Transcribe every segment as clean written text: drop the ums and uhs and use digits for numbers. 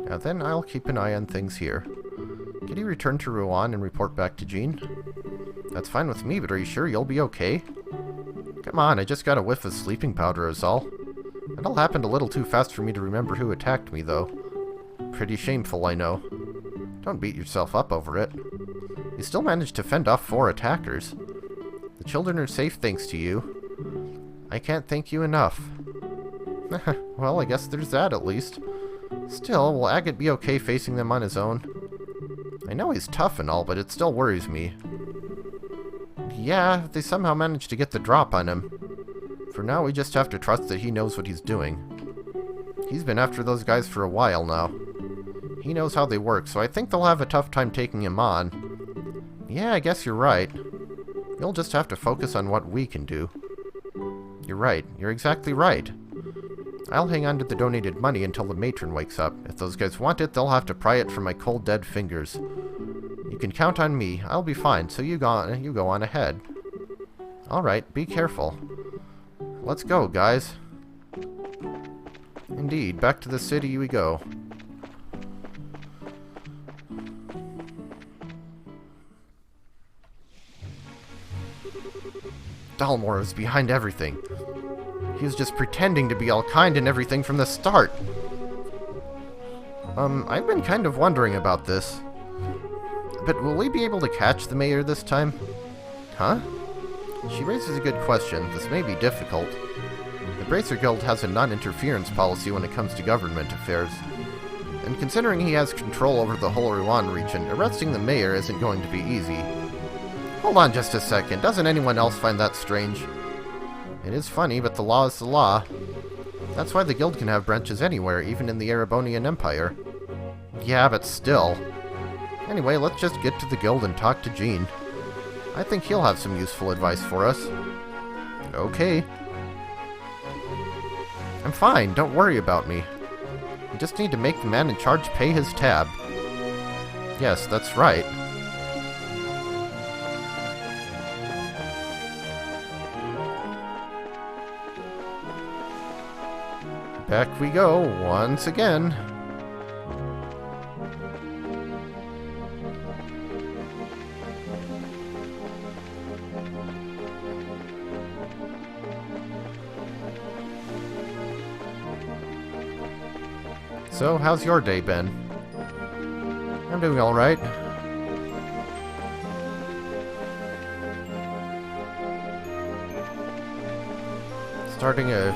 Now then, I'll keep an eye on things here. Can you return to Rouen and report back to Jean? That's fine with me, but are you sure you'll be okay? Come on, I just got a whiff of sleeping powder is all. It all happened a little too fast for me to remember who attacked me, though. Pretty shameful, I know. Don't beat yourself up over it. You still managed to fend off 4 attackers. The children are safe thanks to you. I can't thank you enough. Well, I guess there's that at least. Still, will Agate be okay facing them on his own? I know he's tough and all, but it still worries me. Yeah, they somehow managed to get the drop on him. For now, we just have to trust that he knows what he's doing. He's been after those guys for a while now. He knows how they work, so I think they'll have a tough time taking him on. Yeah, I guess you're right. You'll just have to focus on what we can do. You're right. You're exactly right. I'll hang on to the donated money until the matron wakes up. If those guys want it, they'll have to pry it from my cold, dead fingers. You can count on me. I'll be fine, so you go on ahead. Alright, be careful. Let's go, guys. Indeed, back to the city we go. Dalmor is behind everything. He was just pretending to be all kind and everything from the start. I've been kind of wondering about this. But will we be able to catch the mayor this time? Huh? She raises a good question. This may be difficult. The Bracer Guild has a non-interference policy when it comes to government affairs. And considering he has control over the whole Rouen region, arresting the mayor isn't going to be easy. Hold on just a second. Doesn't anyone else find that strange? It is funny, but the law is the law. That's why the guild can have branches anywhere, even in the Erebonian Empire. Yeah, but still. Anyway, let's just get to the guild and talk to Jean. I think he'll have some useful advice for us. Okay. I'm fine, don't worry about me. We just need to make the man in charge pay his tab. Yes, that's right. Back we go, once again. So, how's your day been? I'm doing alright. Starting a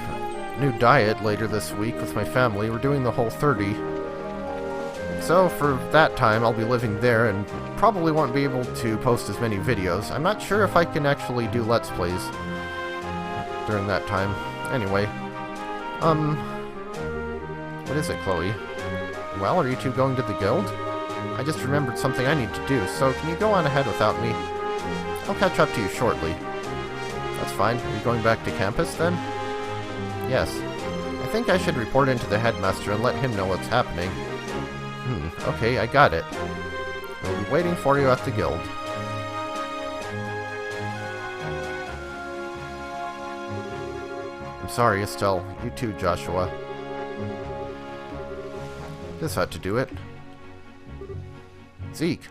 new diet later this week with my family. We're doing the Whole30. So, for that time, I'll be living there and probably won't be able to post as many videos. I'm not sure if I can actually do Let's Plays during that time. Anyway. What is it, Chloe? Well, are you two going to the guild? I just remembered something I need to do, so can you go on ahead without me? I'll catch up to you shortly. That's fine. Are you going back to campus, then? Yes. I think I should report in to the headmaster and let him know what's happening. Okay, I got it. We'll be waiting for you at the guild. I'm sorry, Estelle. You too, Joshua. This ought to do it. Zeke.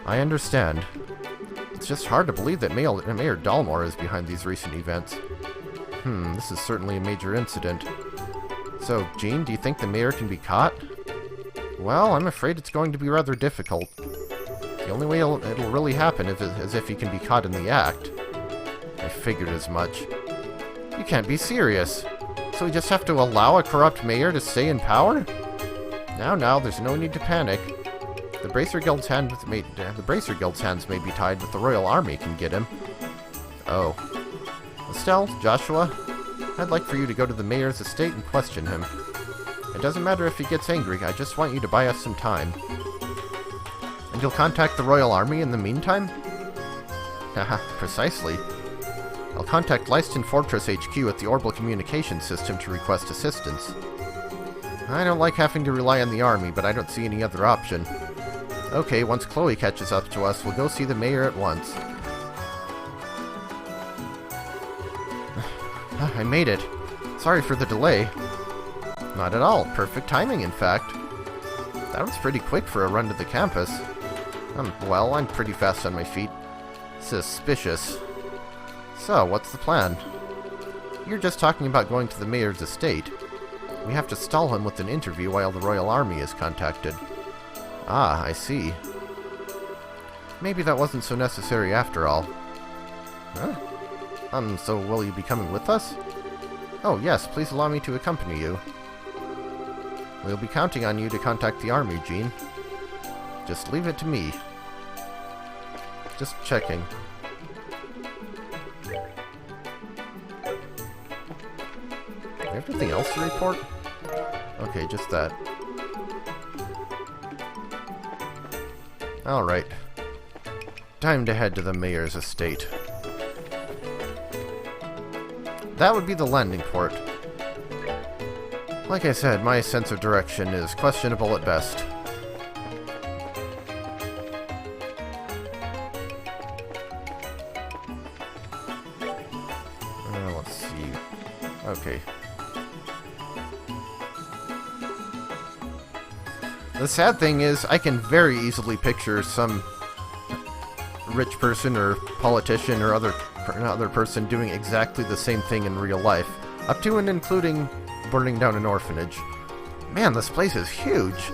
I understand. It's just hard to believe that Mayor Dalmor is behind these recent events. This is certainly a major incident. So, Jean, do you think the mayor can be caught? Well, I'm afraid it's going to be rather difficult. The only way it'll really happen is if he can be caught in the act. I figured as much. You can't be serious. So we just have to allow a corrupt mayor to stay in power? Now, there's no need to panic. The Bracer Guild's hands may be tied, but the Royal Army can get him. Oh. Estelle, Joshua, I'd like for you to go to the mayor's estate and question him. It doesn't matter if he gets angry, I just want you to buy us some time. And you'll contact the Royal Army in the meantime? Haha, precisely. I'll contact Leiston Fortress HQ at the Orbital Communications System to request assistance. I don't like having to rely on the army, but I don't see any other option. Okay, once Chloe catches up to us, we'll go see the mayor at once. I made it. Sorry for the delay. Not at all. Perfect timing, in fact. That was pretty quick for a run to the campus. Well, I'm pretty fast on my feet. Suspicious. So, what's the plan? You're just talking about going to the mayor's estate. We have to stall him with an interview while the Royal Army is contacted. Ah, I see. Maybe that wasn't so necessary after all. Huh? So will you be coming with us? Oh yes, please allow me to accompany you. We'll be counting on you to contact the army, Jean. Just leave it to me. Just checking. Everything else to report? Okay, just that. Alright. Time to head to the mayor's estate. That would be the landing port. Like I said, my sense of direction is questionable at best. Let's see. Okay. The sad thing is, I can very easily picture some rich person or politician or other person doing exactly the same thing in real life, up to and including burning down an orphanage. Man, this place is huge.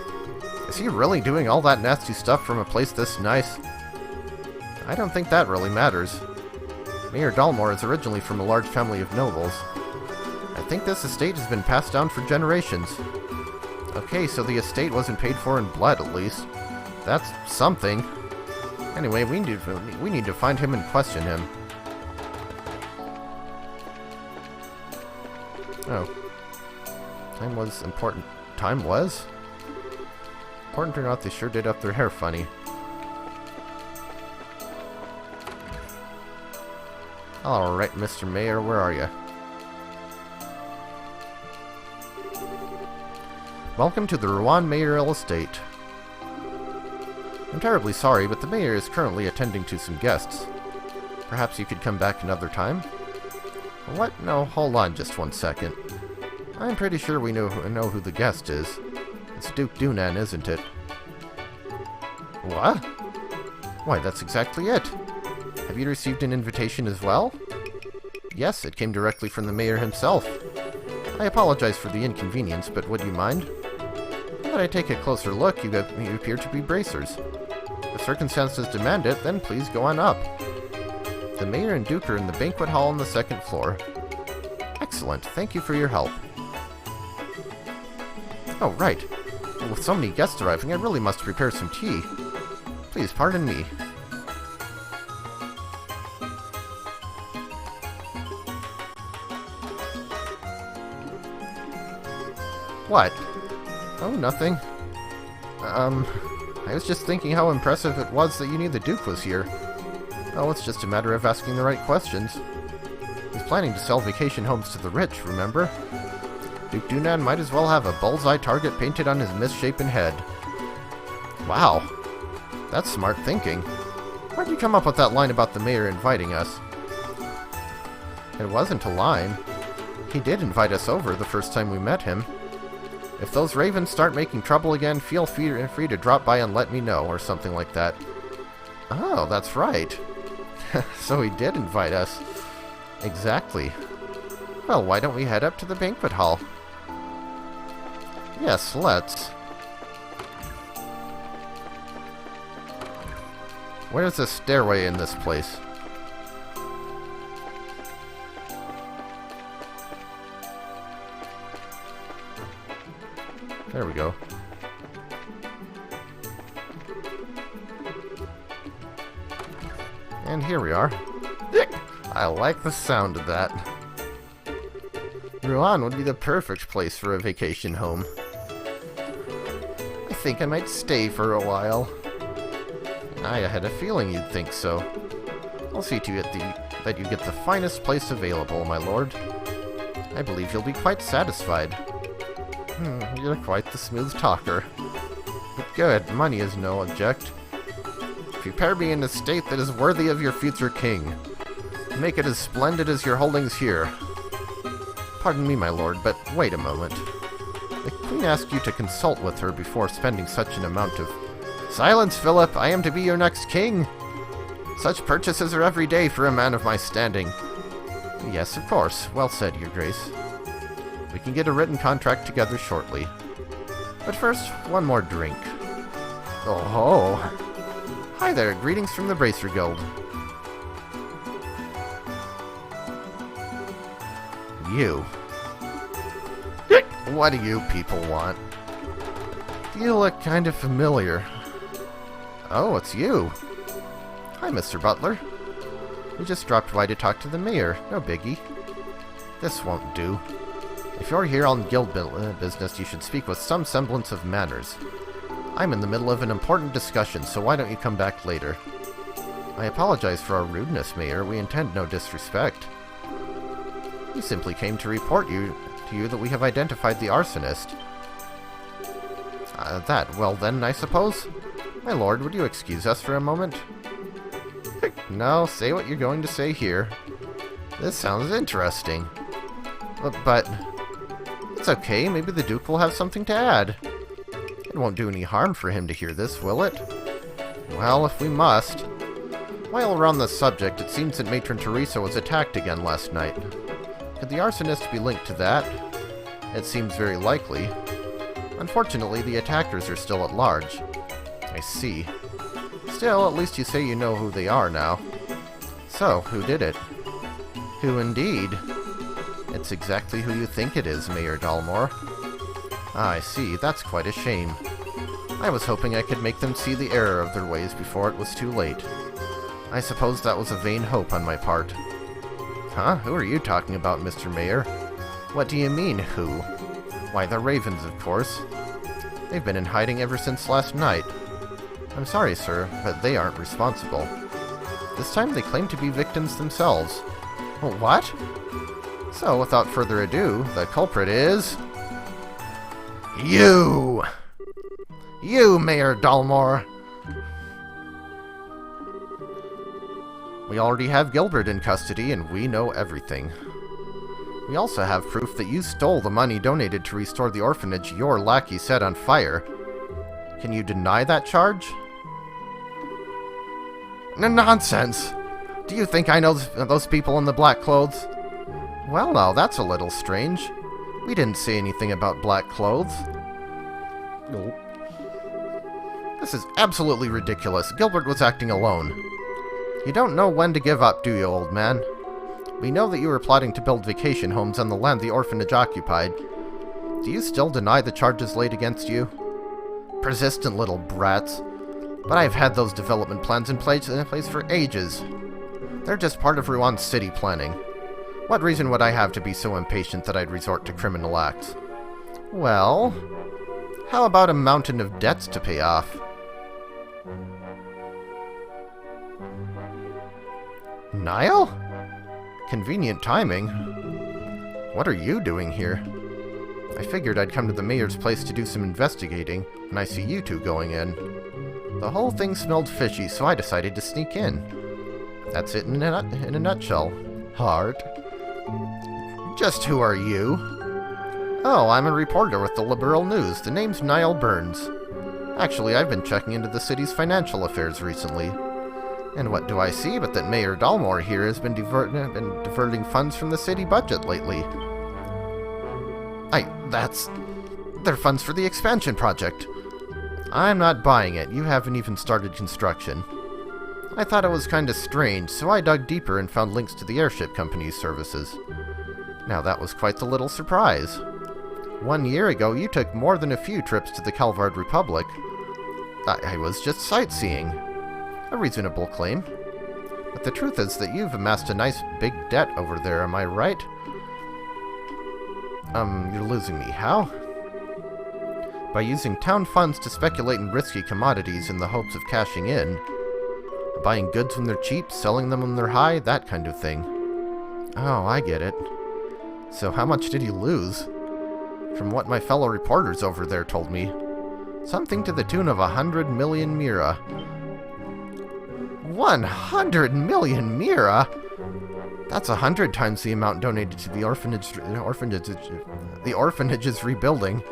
Is he really doing all that nasty stuff from a place this nice? I don't think that really matters. Mayor Dalmor is originally from a large family of nobles. I think this estate has been passed down for generations. Okay, so the estate wasn't paid for in blood, at least. That's something. Anyway, we need to find him and question him. Oh. Time was important. Time was? Important or not, they sure did up their hair funny. Alright, Mr. Mayor, where are you? Welcome to the Rouen Mayoral Estate. I'm terribly sorry, but the mayor is currently attending to some guests. Perhaps you could come back another time? What? No, hold on just one second. I'm pretty sure we know who the guest is. It's Duke Dunan, isn't it? What? Why, that's exactly it. Have you received an invitation as well? Yes, it came directly from the mayor himself. I apologize for the inconvenience, but would you mind? Now that I take a closer look, you appear to be bracers. If circumstances demand it, then please go on up. The mayor and Duke are in the banquet hall on the second floor. Excellent, thank you for your help. Oh, right. Well, with so many guests arriving, I really must prepare some tea. Please pardon me. What? Oh, nothing. I was just thinking how impressive it was that you knew the Duke was here. Oh, it's just a matter of asking the right questions. He's planning to sell vacation homes to the rich, remember? Duke Dunan might as well have a bullseye target painted on his misshapen head. Wow. That's smart thinking. Where'd you come up with that line about the mayor inviting us? It wasn't a line. He did invite us over the first time we met him. If those ravens start making trouble again, feel free to drop by and let me know, or something like that. Oh, that's right. So he did invite us. Exactly. Well, why don't we head up to the banquet hall? Yes, let's. Where's the stairway in this place? There we go. And here we are. I like the sound of that. Rouen would be the perfect place for a vacation home. I think I might stay for a while. I had a feeling you'd think so. I'll see to it that you get the finest place available, my lord. I believe you'll be quite satisfied. You're quite the smooth talker. But good, money is no object. Prepare me an estate that is worthy of your future king. Make it as splendid as your holdings here. Pardon me, my lord, but wait a moment. The queen asked you to consult with her before spending such an amount of... Silence, Philip! I am to be your next king! Such purchases are every day for a man of my standing. Yes, of course. Well said, your grace. We can get a written contract together shortly. But first, one more drink. Oh ho! Hi there, greetings from the Bracer Guild. You. What do you people want? You look kind of familiar. Oh, it's you. Hi, Mr. Butler. We just dropped by to talk to the mayor. No biggie. This won't do. If you're here on guild business, you should speak with some semblance of manners. I'm in the middle of an important discussion, so why don't you come back later? I apologize for our rudeness, Mayor. We intend no disrespect. We simply came to report to you that we have identified the arsonist. Well then, I suppose? My lord, would you excuse us for a moment? No, say what you're going to say here. This sounds interesting. But it's okay, maybe the Duke will have something to add. It won't do any harm for him to hear this, will it? Well, if we must. While we're on the subject, it seems that Matron Teresa was attacked again last night. Could the arsonist be linked to that? It seems very likely. Unfortunately, the attackers are still at large. I see. Still, at least you say you know who they are now. So, who did it? Who indeed? It's exactly who you think it is, Mayor Dalmore. Ah, I see. That's quite a shame. I was hoping I could make them see the error of their ways before it was too late. I suppose that was a vain hope on my part. Huh? Who are you talking about, Mr. Mayor? What do you mean, who? Why, the Ravens, of course. They've been in hiding ever since last night. I'm sorry, sir, but they aren't responsible. This time they claim to be victims themselves. What? So, without further ado, the culprit is... You! You, Mayor Dalmore! We already have Gilbert in custody, and we know everything. We also have proof that you stole the money donated to restore the orphanage your lackey set on fire. Can you deny that charge? Nonsense! Do you think I know those people in the black clothes? Well, now, that's a little strange. We didn't say anything about black clothes. Nope. This is absolutely ridiculous. Gilbert was acting alone. You don't know when to give up, do you, old man? We know that you were plotting to build vacation homes on the land the orphanage occupied. Do you still deny the charges laid against you? Persistent little brats. But I've had those development plans in place for ages. They're just part of Rouen city planning. What reason would I have to be so impatient that I'd resort to criminal acts? Well, how about a mountain of debts to pay off? Niall? Convenient timing. What are you doing here? I figured I'd come to the mayor's place to do some investigating, and I see you two going in. The whole thing smelled fishy, so I decided to sneak in. That's it in a nutshell. Heart. Just who are you? Oh, I'm a reporter with the Liberal News. The name's Niall Burns. Actually, I've been checking into the city's financial affairs recently. And what do I see but that Mayor Dalmore here has been diverting funds from the city budget lately. They're funds for the expansion project. I'm not buying it. You haven't even started construction. I thought it was kinda strange, so I dug deeper and found links to the airship company's services. Now that was quite the little surprise. 1 year ago, you took more than a few trips to the Calvard Republic. I was just sightseeing. A reasonable claim. But the truth is that you've amassed a nice big debt over there, am I right? You're losing me. How? By using town funds to speculate in risky commodities in the hopes of cashing in. Buying goods when they're cheap, selling them when they're high, that kind of thing. Oh, I get it. So how much did you lose? from what my fellow reporters over there told me. Something to the tune of 100 million mira. 100 million mira? That's 100 times the amount donated to the orphanage's rebuilding.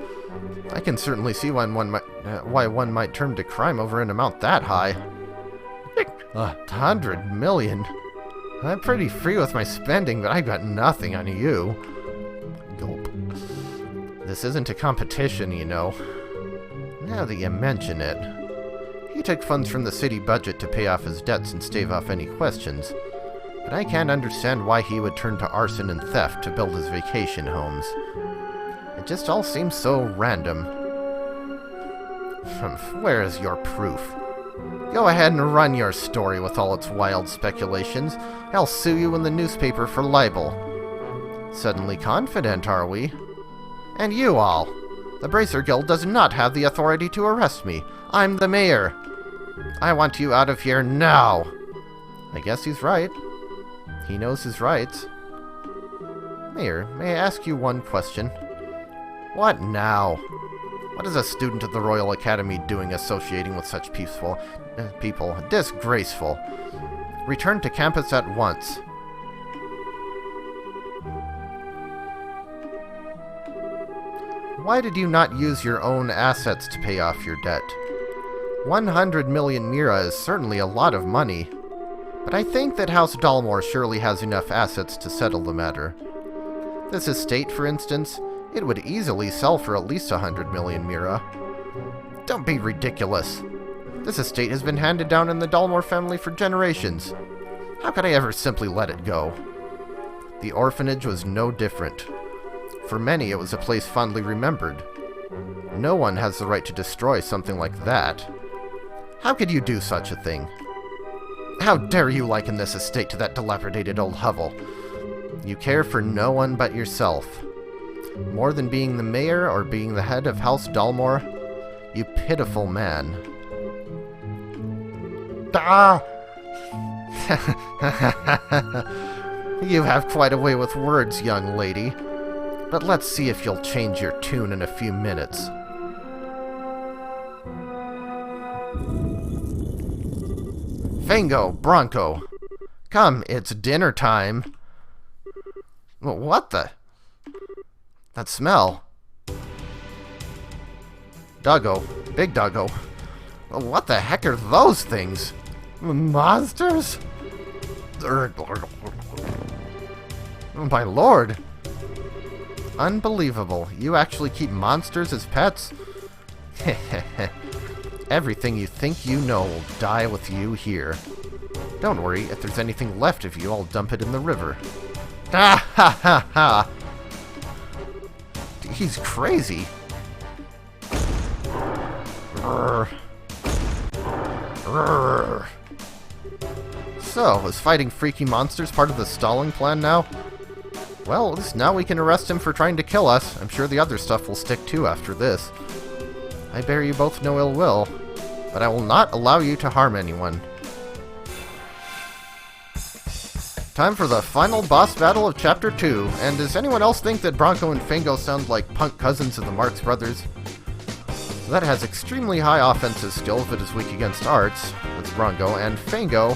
I can certainly see why one might turn to crime over an amount that high. 100 million? I'm pretty free with my spending, but I've got nothing on you. Gulp. This isn't a competition, you know. Now that you mention it. He took funds from the city budget to pay off his debts and stave off any questions. But I can't understand why he would turn to arson and theft to build his vacation homes. It just all seems so random. Where is your proof? Go ahead and run your story with all its wild speculations. I'll sue you in the newspaper for libel. Suddenly confident, are we? And you all. The Bracer Guild does not have the authority to arrest me. I'm the mayor. I want you out of here now. I guess he's right. He knows his rights. Mayor, may I ask you one question? What now? What is a student of the Royal Academy doing associating with such peaceful people? Disgraceful. Return to campus at once. Why did you not use your own assets to pay off your debt? 100 million mira is certainly a lot of money, but I think that House Dalmor surely has enough assets to settle the matter. This estate, for instance, it would easily sell for at least 100 million mira. Don't be ridiculous. This estate has been handed down in the Dalmor family for generations. How could I ever simply let it go? The orphanage was no different. For many, it was a place fondly remembered. No one has the right to destroy something like that. How could you do such a thing? How dare you liken this estate to that dilapidated old hovel? You care for no one but yourself. More than being the mayor or being the head of House Dalmor, you pitiful man. Ah! You have quite a way with words, young lady. But let's see if you'll change your tune in a few minutes. Fango, Bronco. Come, it's dinner time. What the? That smell. Doggo. Big Doggo. What the heck are those things? Monsters? Oh, my lord. Unbelievable. You actually keep monsters as pets? Everything you think you know will die with you here. Don't worry, if there's anything left of you, I'll dump it in the river. Ah ha ha ha! He's crazy. Rrr. Rrr. So, is fighting freaky monsters part of the stalling plan now? Well, at least now we can arrest him for trying to kill us. I'm sure the other stuff will stick too after this. I bear you both no ill will, but I will not allow you to harm anyone. Time for the final boss battle of Chapter 2, and does anyone else think that Bronco and Fango sound like punk cousins of the Marx Brothers? That has extremely high offensive skills but is weak against arts, that's Bronco, and Fango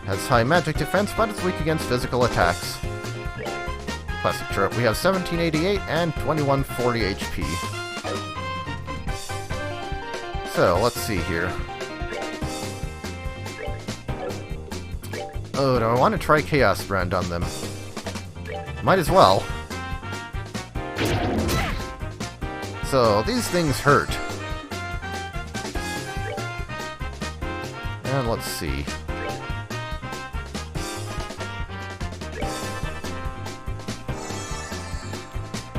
has high magic defense but is weak against physical attacks. Classic trope. We have 1788 and 2140 HP. So, let's see here. Oh, do I want to try Chaos Brand on them? Might as well. So, these things hurt. And let's see.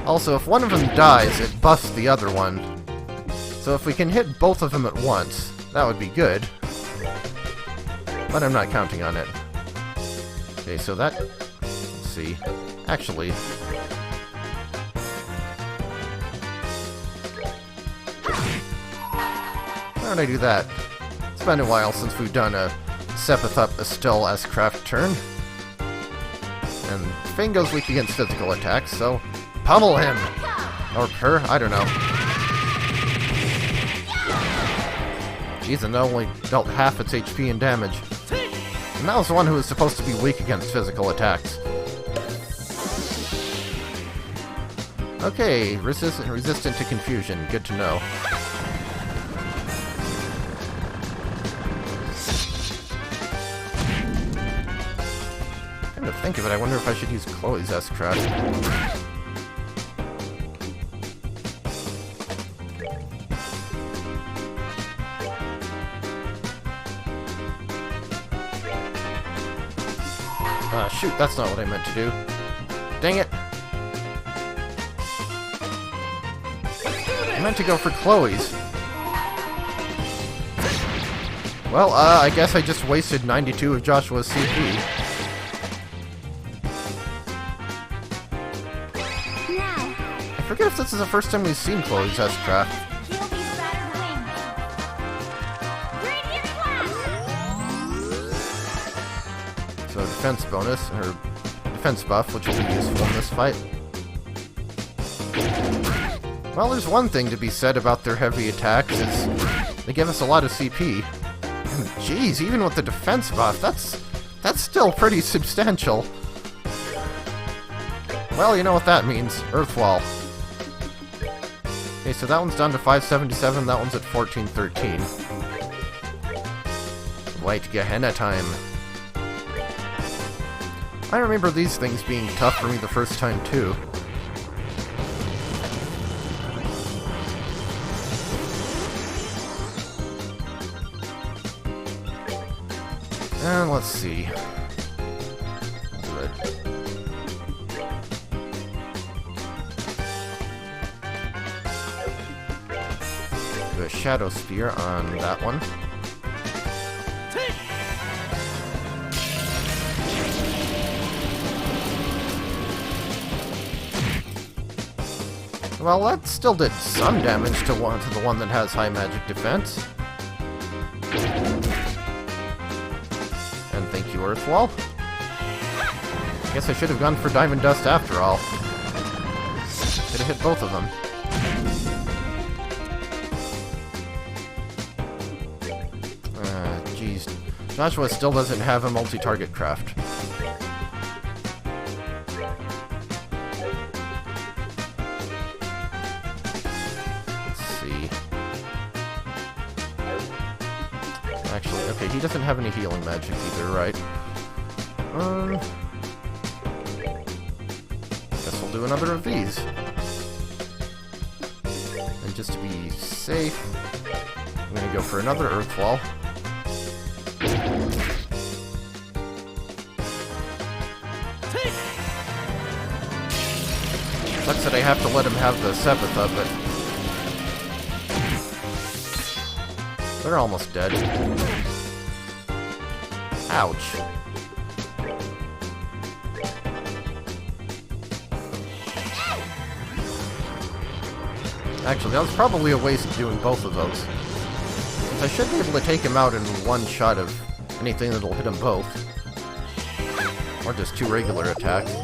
Also, if one of them dies, it buffs the other one. So if we can hit both of them at once, that would be good. But I'm not counting on it. Okay, so that... Let's see. Actually... Why don't I do that? It's been a while since we've done a Sepethup Estelle S-Craft turn. And Fango's weak against physical attacks, so... Pummel him! Or her? I don't know. Jeez, and that only dealt half its HP and damage. And that was the one who was supposed to be weak against physical attacks. Okay, resistant to confusion. Good to know. Kind of think of it, I wonder if I should use Chloe's S-Craft. Shoot, that's not what I meant to do. Dang it! I meant to go for Chloe's. Well, I guess I just wasted 92 of Joshua's CP. I forget if this is the first time we've seen Chloe's S-Craft. So defense bonus, or defense buff, which will be useful in this fight. Well, there's one thing to be said about their heavy attacks, is they give us a lot of CP. And geez, even with the defense buff, that's still pretty substantial. Well, you know what that means. Earthwall. Okay, so that one's down to 577, that one's at 1413. White Gehenna time. I remember these things being tough for me the first time, too. And let's see. Good. Do a Shadow Spear on that one. Well, that still did some damage to the one that has high magic defense. And thank you, Earthwall. Guess I should have gone for Diamond Dust after all. Could have hit both of them. Jeez. Joshua still doesn't have a multi-target craft. Actually, okay, he doesn't have any healing magic either, right? Guess we'll do another of these. And just to be safe, I'm gonna go for another Earthwall. Sucks that I have to let him have the Sepitha, but they're almost dead. Ouch. Actually, that was probably a waste of doing both of those. Since I should be able to take him out in one shot of anything that'll hit them both. Or just two regular attacks.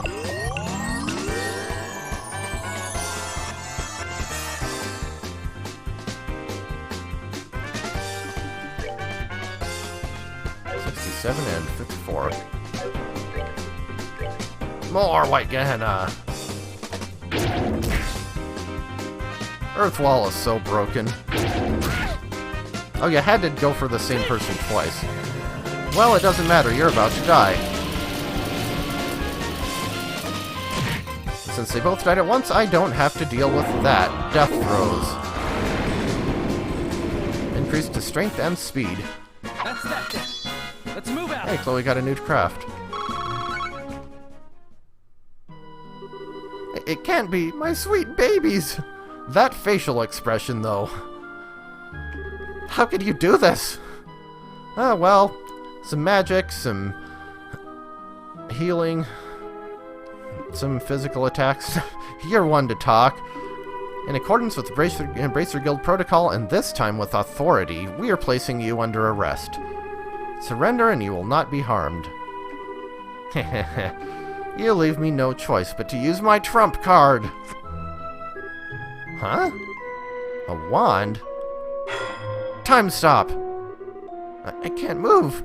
And 54. More White Gehenna! Earthwall is so broken. Oh, you had to go for the same person twice. Well, it doesn't matter, you're about to die. Since they both died at once, I don't have to deal with that. Death throes. Increase to strength and speed. That's that then. Let's move out. Hey, Chloe got a new craft. It can't be, my sweet babies! That facial expression, though. How could you do this? Oh, well, some magic, some healing, some physical attacks. You're one to talk. In accordance with the Embracer Guild protocol, and this time with authority, we are placing you under arrest. Surrender and you will not be harmed. You leave me no choice but to use my trump card. Huh? A wand? Time stop! I can't move!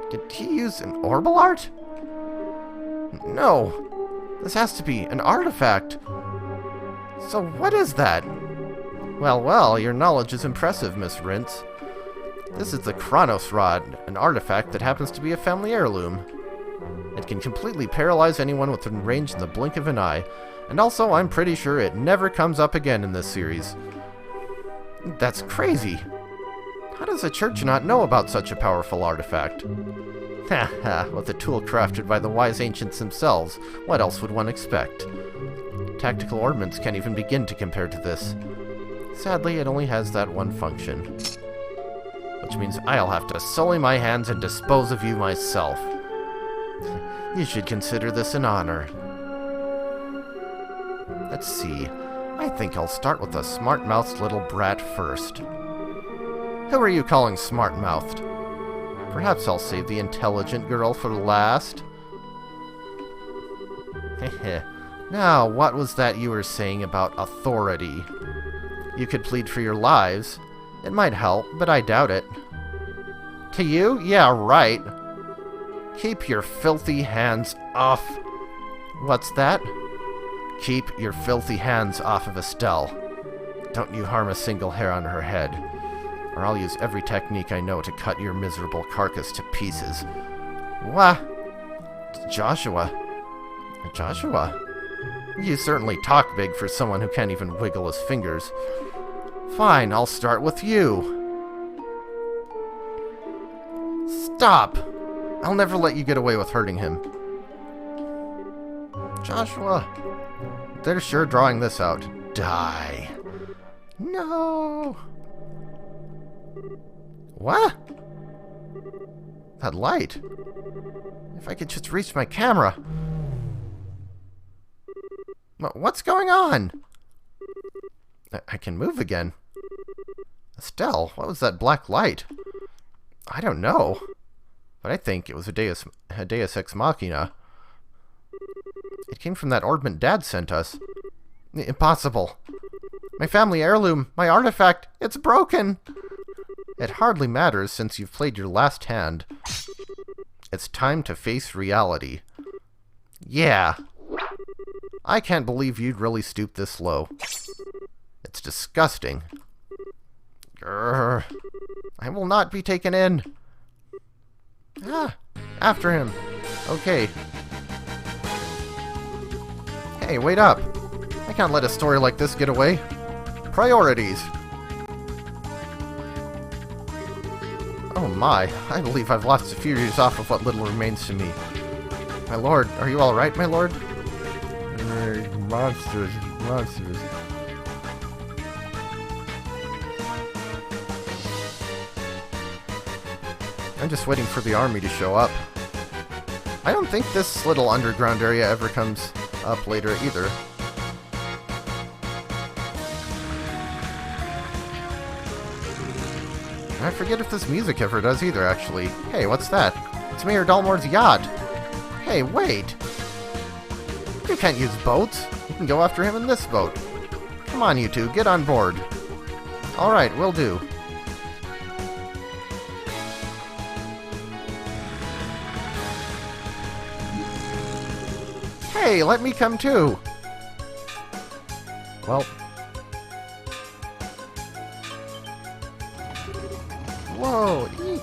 Did he use an orbal art? No! This has to be an artifact! So what is that? Well, your knowledge is impressive, Miss Rince. This is the Chronos Rod, an artifact that happens to be a family heirloom. It can completely paralyze anyone within range in the blink of an eye, and also I'm pretty sure it never comes up again in this series. That's crazy! How does the church not know about such a powerful artifact? Haha, with a tool crafted by the wise ancients themselves, what else would one expect? Tactical ordnance can't even begin to compare to this. Sadly, it only has that one function. Which means I'll have to sully my hands and dispose of you myself. You should consider this an honor. Let's see. I think I'll start with the smart-mouthed little brat first. Who are you calling smart-mouthed? Perhaps I'll save the intelligent girl for last. Heh. Now, what was that you were saying about authority? You could plead for your lives. It might help, but I doubt it. To you? Yeah, right. Keep your filthy hands off. What's that? Keep your filthy hands off of Estelle. Don't you harm a single hair on her head, or I'll use every technique I know to cut your miserable carcass to pieces. What? Joshua? Joshua? You certainly talk big for someone who can't even wiggle his fingers. Fine, I'll start with you. Stop! I'll never let you get away with hurting him. Joshua, they're sure drawing this out. Die. No. What? That light. If I could just reach my camera. What's going on? I can move again. Estelle, what was that black light? I don't know. But I think it was a Deus Ex Machina. It came from that orbment Dad sent us. Impossible. My family heirloom, my artifact, it's broken! It hardly matters since you've played your last hand. It's time to face reality. Yeah. I can't believe you'd really stoop this low. It's disgusting. Grrr. I will not be taken in. Ah, after him. Okay. Hey, wait up. I can't let a story like this get away. Priorities. Oh my, I believe I've lost a few years off of what little remains to me. My lord, are you alright, my lord? Monsters. I'm just waiting for the army to show up. I don't think this little underground area ever comes up later either. I forget if this music ever does either, actually. Hey, what's that? It's Mayor Dalmore's yacht. Hey, wait. You can't use boats. You can go after him in this boat. Come on, you two, get on board. Alright, will do. Hey, let me come too. Well. Whoa, eek.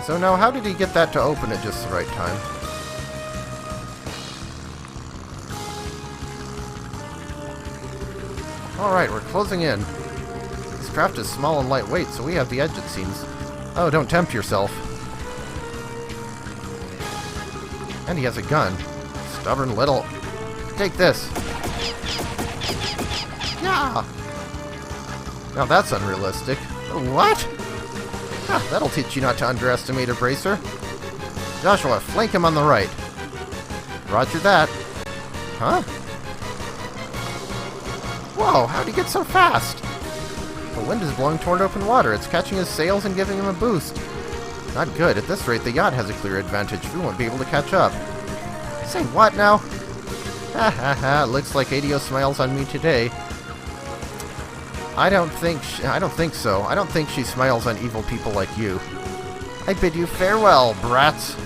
So now, how did he get that to open at just the right time? Alright, we're closing in. This craft is small and lightweight, so we have the edge, it seems. Oh, don't tempt yourself. And he has a gun. Stubborn little... Take this! Yeah! Now that's unrealistic. What? Ah, that'll teach you not to underestimate a bracer. Joshua, flank him on the right. Roger that. Huh? Whoa, how'd he get so fast? The wind is blowing toward open water. It's catching his sails and giving him a boost. Not good. At this rate, the yacht has a clear advantage. We won't be able to catch up. Say what now? Ha ha ha, looks like ADO smiles on me today. I don't think so. I don't think she smiles on evil people like you. I bid you farewell, brats.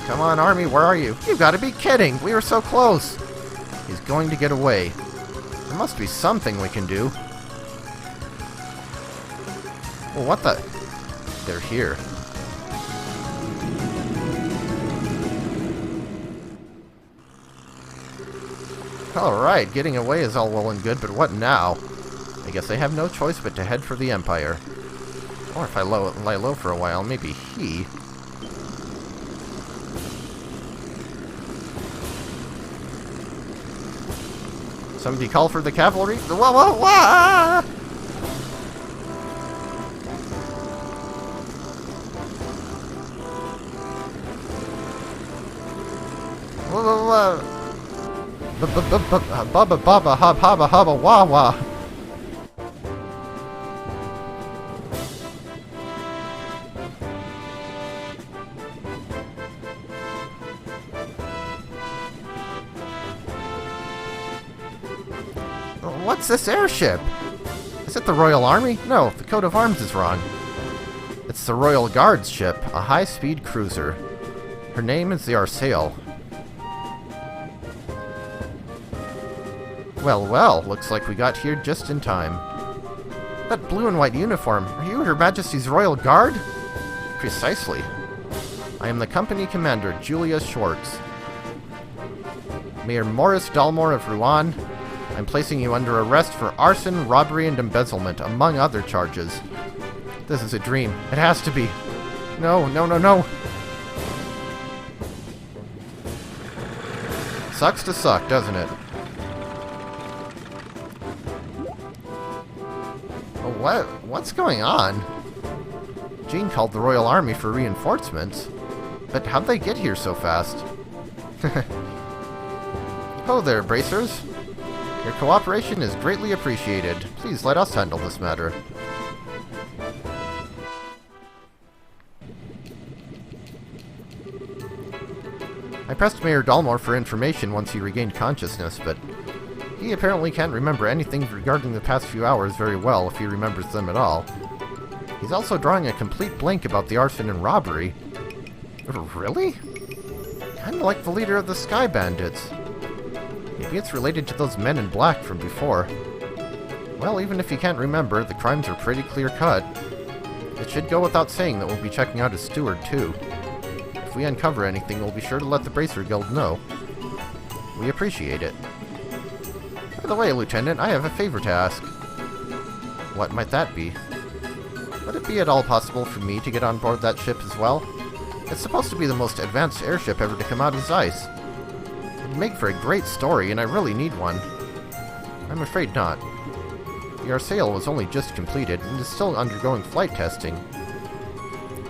Come on, Army, where are you? You've got to be kidding! We were so close! He's going to get away. There must be something we can do. Well, what the... They're here. Alright, getting away is all well and good, but what now? I guess I have no choice but to head for the Empire. Or if I lie low for a while, maybe he... Somebody call for the cavalry? Whoa, whoa, whoa! Bubba bubba hub hubba hubba wah wah. What's this airship? Is it the Royal Army? No, the coat of arms is wrong. It's the Royal Guards ship, a high-speed cruiser. Her name is the Arsail. Well, well, looks like we got here just in time. That blue and white uniform, are you Her Majesty's Royal Guard? Precisely. I am the company commander, Julius Schwartz. Mayor Morris Dalmor of Rouen, I'm placing you under arrest for arson, robbery, and embezzlement, among other charges. This is a dream. It has to be. No, no, no, no. Sucks to suck, doesn't it? What's going on? Jean called the Royal Army for reinforcements. But how'd they get here so fast? Ho there, bracers. Your cooperation is greatly appreciated. Please let us handle this matter. I pressed Mayor Dalmor for information once he regained consciousness, but he apparently can't remember anything regarding the past few hours very well, if he remembers them at all. He's also drawing a complete blank about the arson and robbery. Really? Kinda like the leader of the Sky Bandits. Maybe it's related to those men in black from before. Well, even if you can't remember, the crimes are pretty clear-cut. It should go without saying that we'll be checking out his steward, too. If we uncover anything, we'll be sure to let the Bracer Guild know. We appreciate it. By the way, Lieutenant, I have a favor to ask. What might that be? Would it be at all possible for me to get on board that ship as well? It's supposed to be the most advanced airship ever to come out of Zeiss. It'd make for a great story, and I really need one. I'm afraid not. The Arsail was only just completed, and is still undergoing flight testing.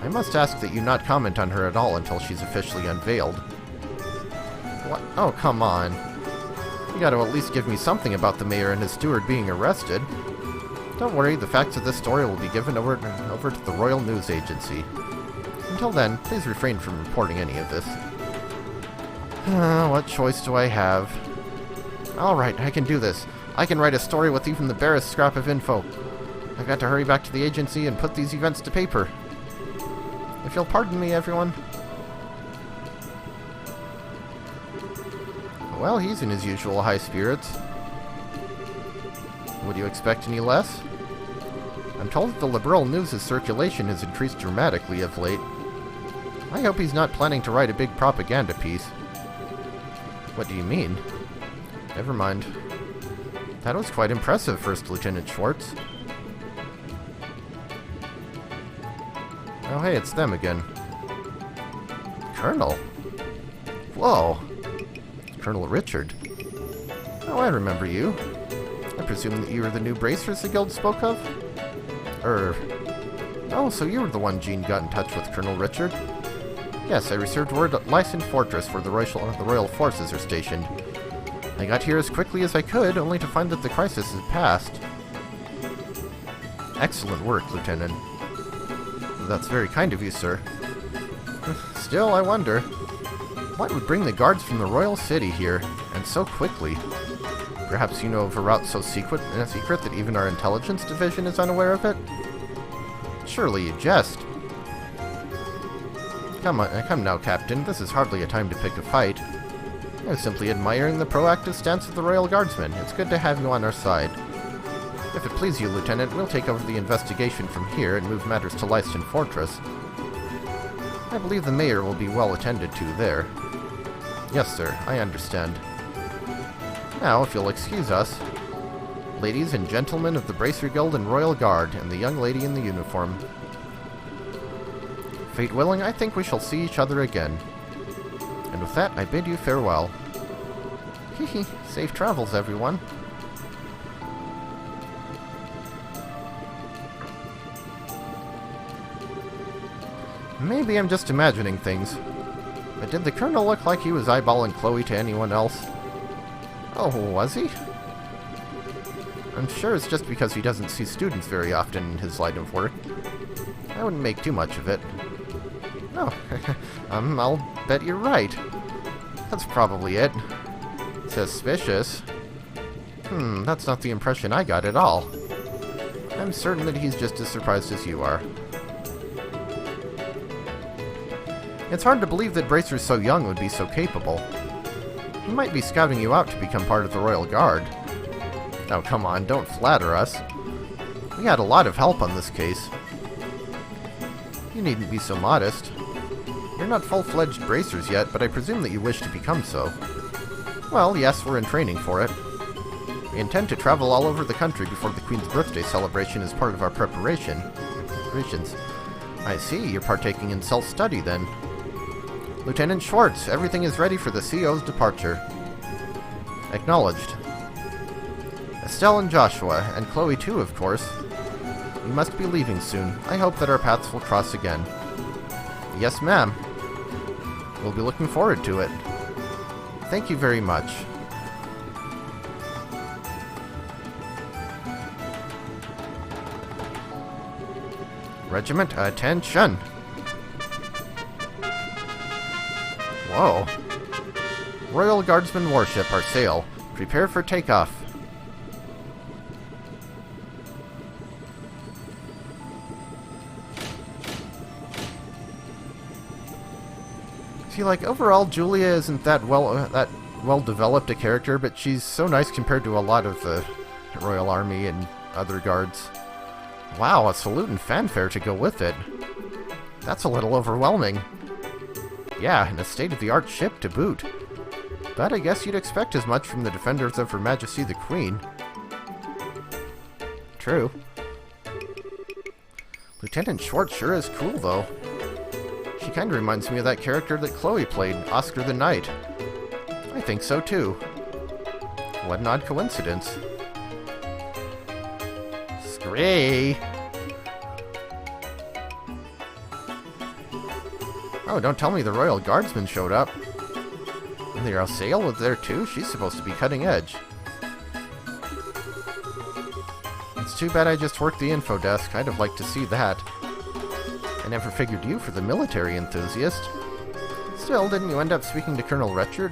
I must ask that you not comment on her at all until she's officially unveiled. What? Oh, come on. You gotta at least give me something about the mayor and his steward being arrested. Don't worry, the facts of this story will be given over to the Royal News Agency. Until then, please refrain from reporting any of this. What choice do I have? Alright, I can do this. I can write a story with even the barest scrap of info. I've got to hurry back to the agency and put these events to paper. If you'll pardon me, everyone. Well, he's in his usual high spirits. Would you expect any less? I'm told that the liberal news' circulation has increased dramatically of late. I hope he's not planning to write a big propaganda piece. What do you mean? Never mind. That was quite impressive, First Lieutenant Schwartz. Oh hey, it's them again. Colonel? Whoa! Colonel Richard. Oh, I remember you. I presume that you were the new bracers the guild spoke of? Oh, so you were the one Jean got in touch with, Colonel Richard? Yes, I received word at Lyson Fortress, where the Royal Forces are stationed. I got here as quickly as I could, only to find that the crisis had passed. Excellent work, Lieutenant. That's very kind of you, sir. Still, I wonder, what would bring the guards from the royal city here, and so quickly? Perhaps you know of a route so secret that even our intelligence division is unaware of it? Surely you jest. Come now, Captain. This is hardly a time to pick a fight. I'm simply admiring the proactive stance of the Royal Guardsmen. It's good to have you on our side. If it please you, Lieutenant, we'll take over the investigation from here and move matters to Leiston Fortress. I believe the mayor will be well attended to there. Yes, sir, I understand. Now, if you'll excuse us, ladies and gentlemen of the Bracer Guild and Royal Guard, and the young lady in the uniform. Fate willing, I think we shall see each other again. And with that, I bid you farewell. Hehe, safe travels, everyone. Maybe I'm just imagining things. But did the Colonel look like he was eyeballing Chloe to anyone else? Oh, was he? I'm sure it's just because he doesn't see students very often in his line of work. I wouldn't make too much of it. Oh, I'll bet you're right. That's probably it. Suspicious. That's not the impression I got at all. I'm certain that he's just as surprised as you are. It's hard to believe that Bracer so young would be so capable. He might be scouting you out to become part of the Royal Guard. Now come on, don't flatter us. We had a lot of help on this case. You needn't be so modest. You're not full-fledged bracers yet, but I presume that you wish to become so. Well, yes, we're in training for it. We intend to travel all over the country before the Queen's birthday celebration as part of our preparations. I see, you're partaking in self-study then. Lieutenant Schwartz, everything is ready for the CO's departure. Acknowledged. Estelle and Joshua, and Chloe too, of course. We must be leaving soon. I hope that our paths will cross again. Yes, ma'am. We'll be looking forward to it. Thank you very much. Regiment, attention! Whoa. Royal Guardsman warship, our sail. Prepare for takeoff. See, like, overall, Julia isn't that well developed a character, but she's so nice compared to a lot of the Royal Army and other guards. Wow, a salute and fanfare to go with it. That's a little overwhelming. Yeah, and a state-of-the-art ship to boot. But I guess you'd expect as much from the defenders of Her Majesty the Queen. True. Lieutenant Schwartz sure is cool, though. She kinda reminds me of that character that Chloe played, Oscar the Knight. I think so, too. What an odd coincidence. Scree! Oh, don't tell me the Royal Guardsmen showed up. And the sail was there too? She's supposed to be cutting edge. It's too bad I just worked the info desk. I'd have liked to see that. I never figured you for the military enthusiast. Still, didn't you end up speaking to Colonel Richard?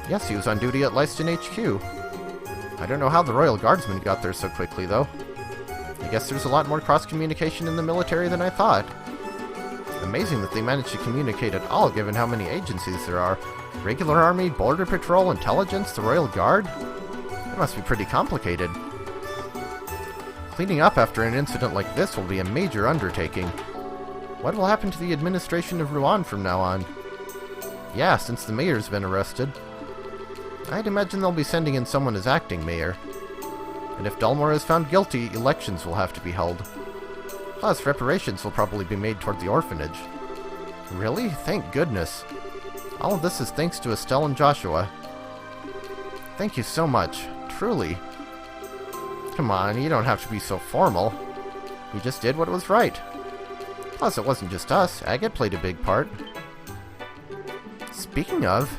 Yes, he was on duty at Leiston HQ. I don't know how the Royal Guardsmen got there so quickly, though. I guess there's a lot more cross-communication in the military than I thought. Amazing that they managed to communicate at all, given how many agencies there are. Regular Army, Border Patrol, Intelligence, the Royal Guard? It must be pretty complicated. Cleaning up after an incident like this will be a major undertaking. What will happen to the administration of Rouen from now on? Yeah, since the mayor's been arrested. I'd imagine they'll be sending in someone as acting mayor. And if Dalmor is found guilty, elections will have to be held. Plus, reparations will probably be made toward the orphanage. Really? Thank goodness. All of this is thanks to Estelle and Joshua. Thank you so much. Truly. Come on, you don't have to be so formal. We just did what was right. Plus, it wasn't just us. Agate played a big part. Speaking of...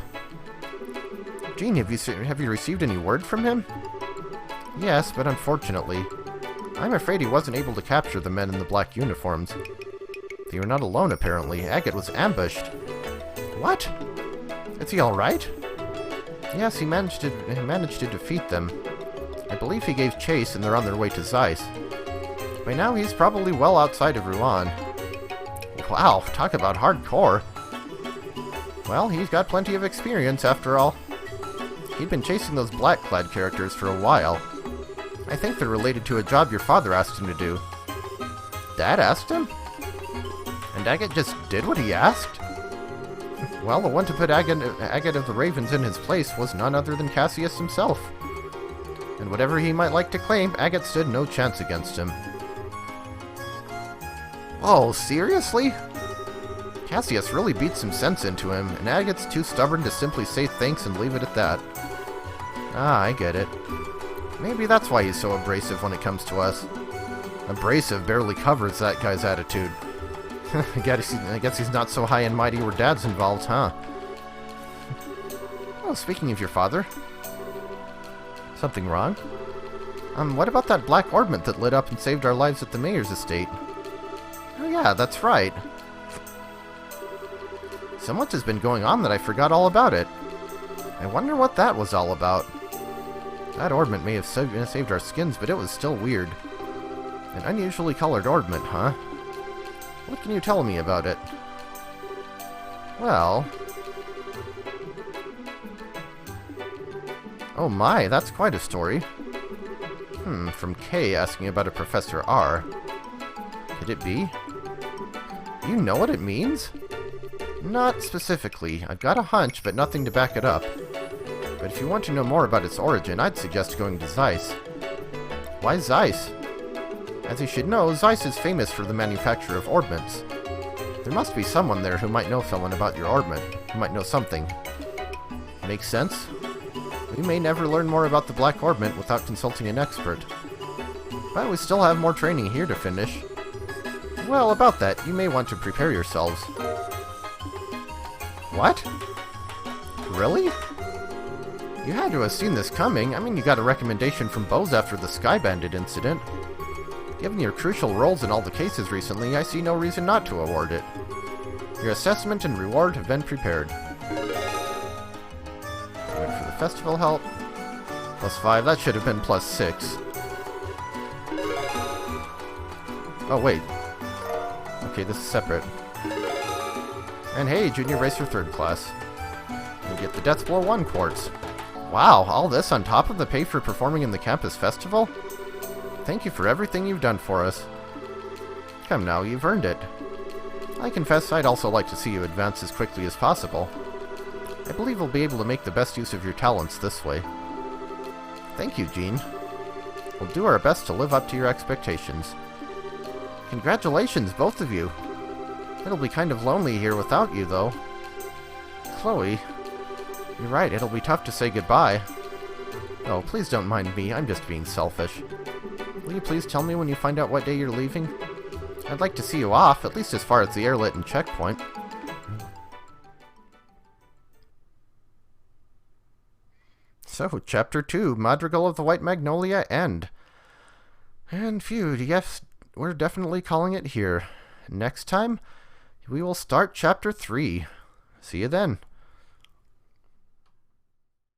Jean, have you received any word from him? Yes, but unfortunately... I'm afraid he wasn't able to capture the men in the black uniforms. They were not alone, apparently. Agate was ambushed. What? Is he alright? Yes, he managed to defeat them. I believe he gave chase and they're on their way to Zeiss. By now he's probably well outside of Rouen. Wow, talk about hardcore. Well, he's got plenty of experience after all. He'd been chasing those black-clad characters for a while. I think they're related to a job your father asked him to do. Dad asked him? And Agate just did what he asked? Well, the one to put Agate of the Ravens in his place was none other than Cassius himself. And whatever he might like to claim, Agate stood no chance against him. Oh, seriously? Cassius really beat some sense into him, and Agate's too stubborn to simply say thanks and leave it at that. Ah, I get it. Maybe that's why he's so abrasive when it comes to us. Abrasive barely covers that guy's attitude. I guess he's not so high and mighty where Dad's involved, huh? Oh, speaking of your father. Something wrong? What about that black orbment that lit up and saved our lives at the mayor's estate? Oh yeah, that's right. So much has been going on that I forgot all about it. I wonder what that was all about. That orbment may have saved our skins, but it was still weird. An unusually colored orbment, huh? What can you tell me about it? Well... Oh my, that's quite a story. From K asking about a Professor R. Could it be? You know what it means? Not specifically. I've got a hunch, but nothing to back it up. But if you want to know more about its origin, I'd suggest going to Zeiss. Why Zeiss? As you should know, Zeiss is famous for the manufacture of orbments. There must be someone there who might know someone about your orbment, who might know something. Makes sense? We may never learn more about the Black Orbment without consulting an expert. But we still have more training here to finish. Well, about that, you may want to prepare yourselves. What? Really? You had to have seen this coming. I mean, you got a recommendation from Bose after the Sky Bandit incident. Given your crucial roles in all the cases recently, I see no reason not to award it. Your assessment and reward have been prepared. Wait for the festival help. +5, that should have been +6. Oh, wait. Okay, this is separate. And hey, Junior Racer 3rd class. You get the Deathblow 1 quartz. Wow, all this on top of the pay for performing in the campus festival? Thank you for everything you've done for us. Come now, you've earned it. I confess I'd also like to see you advance as quickly as possible. I believe we'll be able to make the best use of your talents this way. Thank you, Jean. We'll do our best to live up to your expectations. Congratulations, both of you. It'll be kind of lonely here without you, though. Chloe, you're right, it'll be tough to say goodbye. Oh, please don't mind me, I'm just being selfish. Will you please tell me when you find out what day you're leaving? I'd like to see you off, at least as far as the airlit and checkpoint. So, Chapter 2, Madrigal of the White Magnolia, end. And phew, yes, we're definitely calling it here. Next time, we will start Chapter 3. See you then.